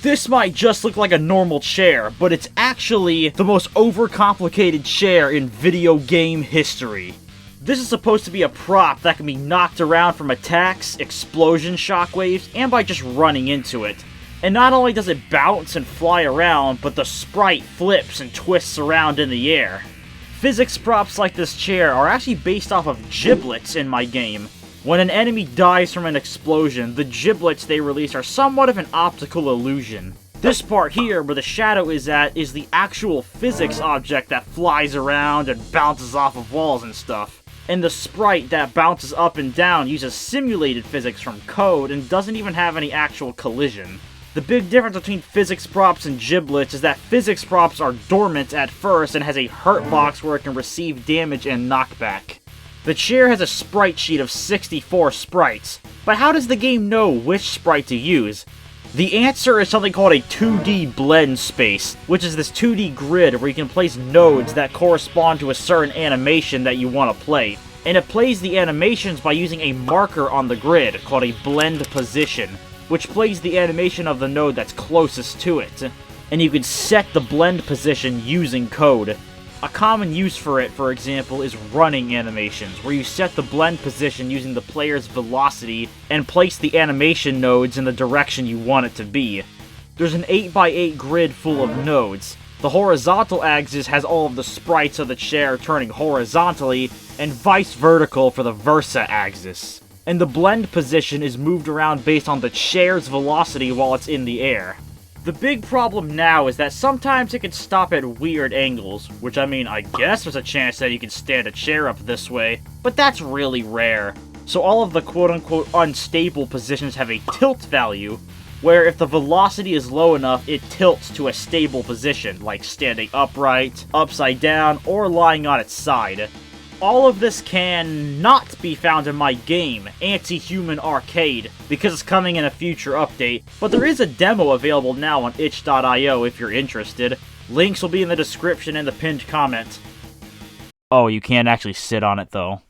This might just look like a normal chair, but it's actually the most overcomplicated chair in video game history. This is supposed to be a prop that can be knocked around from attacks, explosion shockwaves, and by just running into it. And not only does it bounce and fly around, but the sprite flips and twists around in the air. Physics props like this chair are actually based off of giblets in my game. When an enemy dies from an explosion, the giblets they release are somewhat of an optical illusion. This part here, where the shadow is at, is the actual physics object that flies around and bounces off of walls and stuff. And the sprite that bounces up and down uses simulated physics from code and doesn't even have any actual collision. The big difference between physics props and giblets is that physics props are dormant at first and has a hurt box where it can receive damage and knockback. The chair has a sprite sheet of 64 sprites, but how does the game know which sprite to use? The answer is something called a 2D blend space, which is this 2D grid where you can place nodes that correspond to a certain animation that you want to play. And it plays the animations by using a marker on the grid called a blend position, which plays the animation of the node that's closest to it. And you can set the blend position using code. A common use for it, for example, is running animations, where you set the blend position using the player's velocity and place the animation nodes in the direction you want it to be. There's an 8x8 grid full of nodes. The horizontal axis has all of the sprites of the chair turning horizontally, and vice vertical for the versa axis. And the blend position is moved around based on the chair's velocity while it's in the air. The big problem now is that sometimes it can stop at weird angles, which I mean, I guess there's a chance that you can stand a chair up this way, but that's really rare. So all of the quote-unquote unstable positions have a tilt value, where if the velocity is low enough, it tilts to a stable position, like standing upright, upside down, or lying on its side. All of this can not be found in my game, Anti-Human Arcade, because it's coming in a future update, but there is a demo available now on itch.io if you're interested. Links will be in the description and the pinned comment. Oh, you can't actually sit on it though.